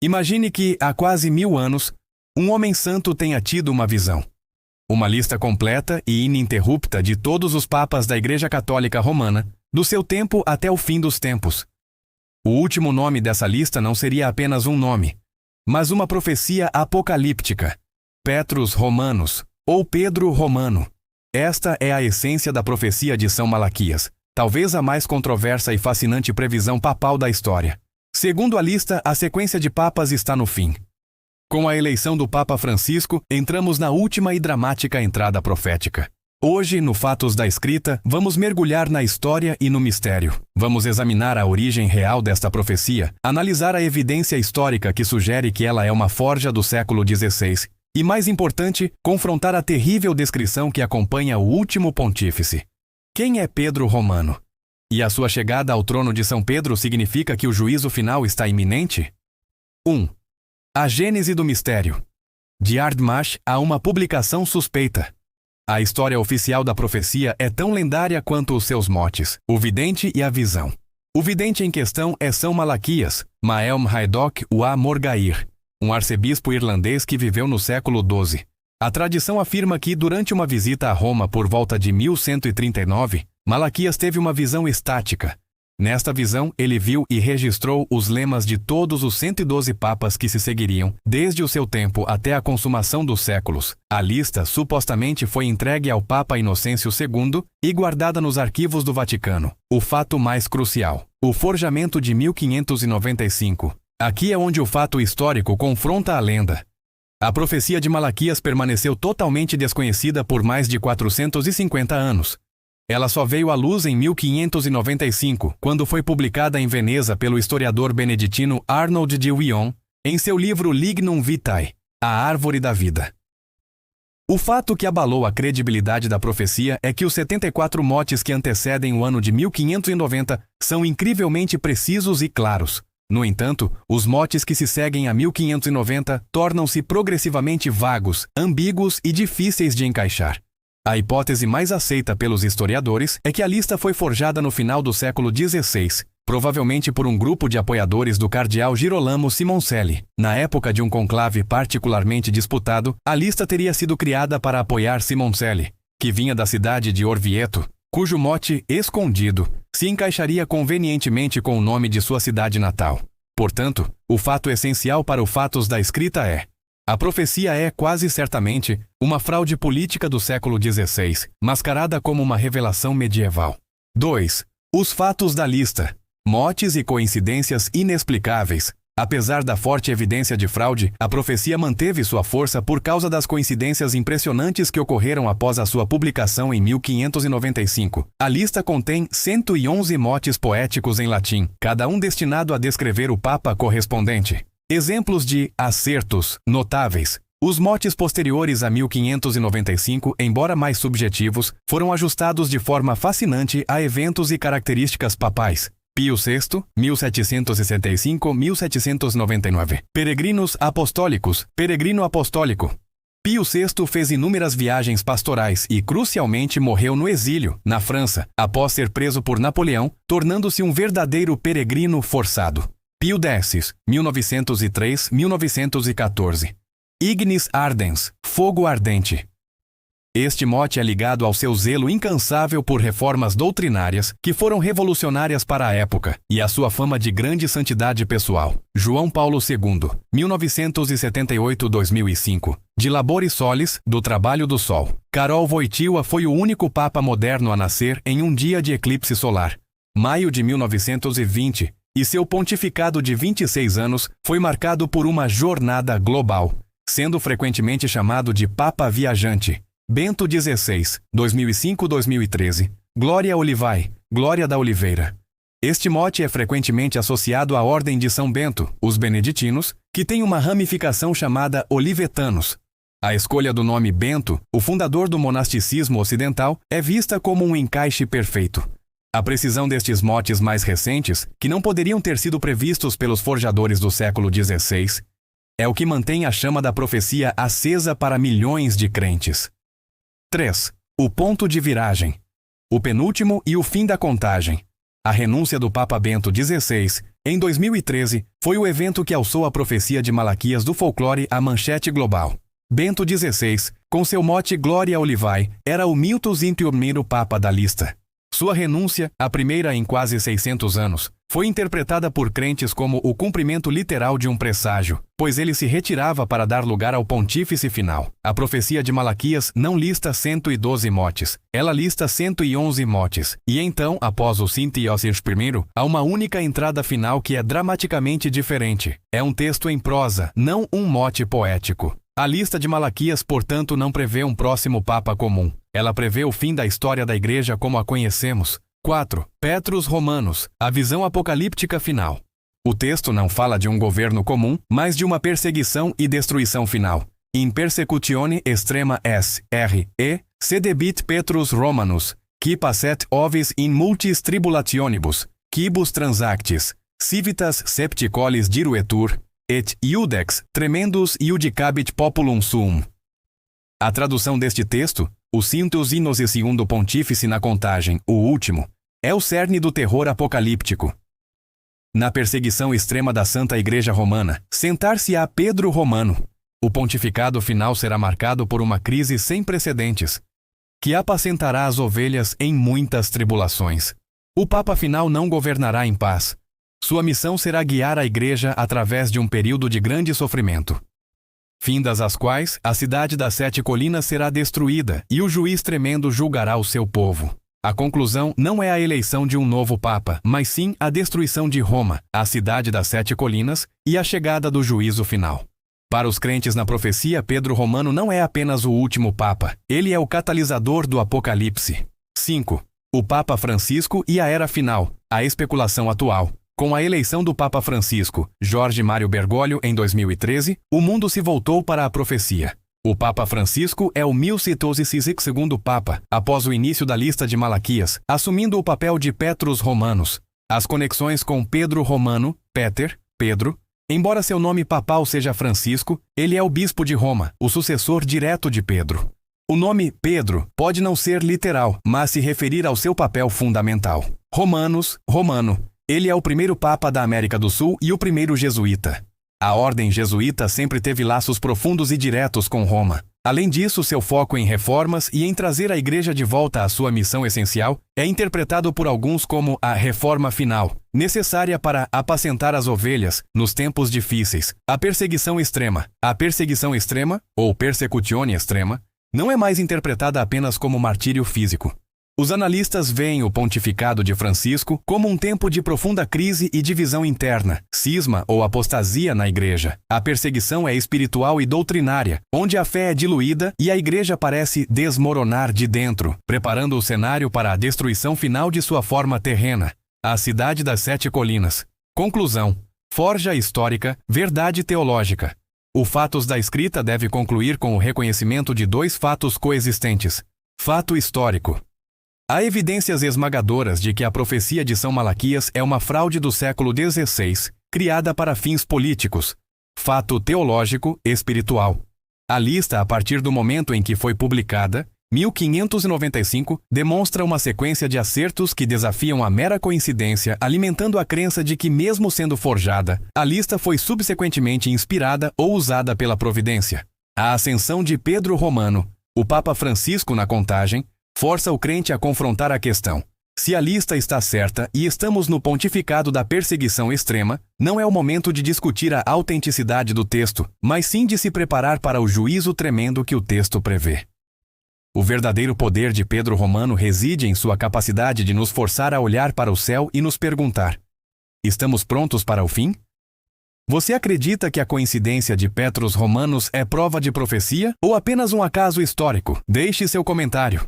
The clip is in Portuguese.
Imagine que, há quase 1000 anos, um homem santo tenha tido uma visão. Uma lista completa e ininterrupta de todos os papas da Igreja Católica Romana, do seu tempo até o fim dos tempos. O último nome dessa lista não seria apenas um nome, mas uma profecia apocalíptica. Petrus Romanus, ou Pedro Romano. Esta é a essência da profecia de São Malaquias, talvez a mais controversa e fascinante previsão papal da história. Segundo a lista, a sequência de papas está no fim. Com a eleição do Papa Francisco, entramos na última e dramática entrada profética. Hoje, no Fatos da Escrita, vamos mergulhar na história e no mistério. Vamos examinar a origem real desta profecia, analisar a evidência histórica que sugere que ela é uma forja do século XVI e, mais importante, confrontar a terrível descrição que acompanha o último pontífice. Quem é Pedro Romano? E a sua chegada ao trono de São Pedro significa que o juízo final está iminente? 1. A Gênese do Mistério. De Ardmash a uma publicação suspeita. A história oficial da profecia é tão lendária quanto os seus motes, o vidente e a visão. O vidente em questão é São Malaquias, Maelm Haydock Ua Morgair, um arcebispo irlandês que viveu no século XII. A tradição afirma que, durante uma visita a Roma por volta de 1139, Malaquias teve uma visão estática. Nesta visão, ele viu e registrou os lemas de todos os 112 papas que se seguiriam, desde o seu tempo até a consumação dos séculos. A lista supostamente foi entregue ao Papa Inocêncio II e guardada nos arquivos do Vaticano. O fato mais crucial: o forjamento de 1595. Aqui é onde o fato histórico confronta a lenda. A profecia de Malaquias permaneceu totalmente desconhecida por mais de 450 anos. Ela só veio à luz em 1595, quando foi publicada em Veneza pelo historiador beneditino Arnold de Wyon, em seu livro Lignum Vitae, A Árvore da Vida. O fato que abalou a credibilidade da profecia é que os 74 motes que antecedem o ano de 1590 são incrivelmente precisos e claros. No entanto, os motes que se seguem a 1590 tornam-se progressivamente vagos, ambíguos e difíceis de encaixar. A hipótese mais aceita pelos historiadores é que a lista foi forjada no final do século XVI, provavelmente por um grupo de apoiadores do cardeal Girolamo Simoncelli. Na época de um conclave particularmente disputado, a lista teria sido criada para apoiar Simoncelli, que vinha da cidade de Orvieto, cujo mote escondido se encaixaria convenientemente com o nome de sua cidade natal. Portanto, o fato essencial para o Fatos da Escrita é: a profecia é, quase certamente, uma fraude política do século XVI, mascarada como uma revelação medieval. 2. Os fatos da lista. Motes e coincidências inexplicáveis. Apesar da forte evidência de fraude, a profecia manteve sua força por causa das coincidências impressionantes que ocorreram após a sua publicação em 1595. A lista contém 111 motes poéticos em latim, cada um destinado a descrever o Papa correspondente. Exemplos de acertos notáveis. Os motes posteriores a 1595, embora mais subjetivos, foram ajustados de forma fascinante a eventos e características papais. Pio VI, 1765-1799. Peregrinos apostólicos, peregrino apostólico. Pio VI fez inúmeras viagens pastorais e, crucialmente, morreu no exílio, na França, após ser preso por Napoleão, tornando-se um verdadeiro peregrino forçado. Pio X, 1903-1914. Ignis Ardens, fogo ardente. Este mote é ligado ao seu zelo incansável por reformas doutrinárias que foram revolucionárias para a época e à sua fama de grande santidade pessoal. João Paulo II, 1978-2005. De Laboris Solis, do Trabalho do Sol. Karol Wojtyła foi o único papa moderno a nascer em um dia de eclipse solar, maio de 1920, e seu pontificado de 26 anos foi marcado por uma jornada global, sendo frequentemente chamado de Papa Viajante. Bento XVI, 2005-2013. Glória Olivae, Glória da Oliveira. Este mote é frequentemente associado à Ordem de São Bento, os beneditinos, que tem uma ramificação chamada Olivetanos. A escolha do nome Bento, o fundador do monasticismo ocidental, é vista como um encaixe perfeito. A precisão destes motes mais recentes, que não poderiam ter sido previstos pelos forjadores do século XVI, é o que mantém a chama da profecia acesa para milhões de crentes. 3. O ponto de viragem. O penúltimo e o fim da contagem. A renúncia do Papa Bento XVI Em 2013, foi o evento que alçou a profecia de Malaquias do folclore à manchete global. Bento XVI, com seu mote Gloria Olivai, era o 1101º Papa da lista. Sua renúncia, a primeira em quase 600 anos, foi interpretada por crentes como o cumprimento literal de um presságio, pois ele se retirava para dar lugar ao pontífice final. A profecia de Malaquias não lista 112 motes, ela lista 111 motes, e então, após o Sintioses I, há uma única entrada final que é dramaticamente diferente. É um texto em prosa, não um mote poético. A lista de Malaquias, portanto, não prevê um próximo Papa comum. Ela prevê o fim da história da Igreja como a conhecemos. 4. Petrus Romanus, a visão apocalíptica final. O texto não fala de um governo comum, mas de uma perseguição e destruição final. In persecutione extrema S. R. E. Sedebit Petrus Romanus, qui passet ovis in multis tribulationibus, quibus transactis, civitas septicolis diruetur, et iudex tremendus iudicabit populum suum. A tradução deste texto, o Sintus Inos e segundo pontífice na contagem, o último, é o cerne do terror apocalíptico. Na perseguição extrema da Santa Igreja Romana, sentar-se-á Pedro Romano. O pontificado final será marcado por uma crise sem precedentes, que apacentará as ovelhas em muitas tribulações. O Papa final não governará em paz. Sua missão será guiar a Igreja através de um período de grande sofrimento, findas as quais a cidade das 7 colinas será destruída e o juiz tremendo julgará o seu povo. A conclusão não é a eleição de um novo Papa, mas sim a destruição de Roma, a cidade das 7 colinas, e a chegada do juízo final. Para os crentes na profecia, Pedro Romano não é apenas o último Papa, ele é o catalisador do Apocalipse. 5. O Papa Francisco e a Era Final, a especulação atual. Com a eleição do Papa Francisco, Jorge Mário Bergoglio, em 2013, o mundo se voltou para a profecia. O Papa Francisco é o 1162º Papa, após o início da lista de Malaquias, assumindo o papel de Petrus Romanus. As conexões com Pedro Romano, Peter, Pedro, embora seu nome papal seja Francisco, ele é o bispo de Roma, o sucessor direto de Pedro. O nome Pedro pode não ser literal, mas se referir ao seu papel fundamental. Romanus, Romano. Ele é o primeiro Papa da América do Sul e o primeiro jesuíta. A ordem jesuíta sempre teve laços profundos e diretos com Roma. Além disso, seu foco em reformas e em trazer a Igreja de volta à sua missão essencial é interpretado por alguns como a reforma final, necessária para apacentar as ovelhas nos tempos difíceis. A perseguição extrema, ou persecutione extrema, não é mais interpretada apenas como martírio físico. Os analistas veem o pontificado de Francisco como um tempo de profunda crise e divisão interna, cisma ou apostasia na Igreja. A perseguição é espiritual e doutrinária, onde a fé é diluída e a Igreja parece desmoronar de dentro, preparando o cenário para a destruição final de sua forma terrena, a cidade das 7 colinas. Conclusão: forja histórica, verdade teológica. O fatos da escrita deve concluir com o reconhecimento de 2 fatos coexistentes. Fato histórico. Há evidências esmagadoras de que a profecia de São Malaquias é uma fraude do século XVI, criada para fins políticos. Fato teológico, espiritual. A lista, a partir do momento em que foi publicada, 1595, demonstra uma sequência de acertos que desafiam a mera coincidência, alimentando a crença de que, mesmo sendo forjada, a lista foi subsequentemente inspirada ou usada pela providência. A ascensão de Pedro Romano, o Papa Francisco na contagem, força o crente a confrontar a questão. Se a lista está certa e estamos no pontificado da perseguição extrema, não é o momento de discutir a autenticidade do texto, mas sim de se preparar para o juízo tremendo que o texto prevê. O verdadeiro poder de Pedro Romano reside em sua capacidade de nos forçar a olhar para o céu e nos perguntar: estamos prontos para o fim? Você acredita que a coincidência de Petrus Romanus é prova de profecia ou apenas um acaso histórico? Deixe seu comentário.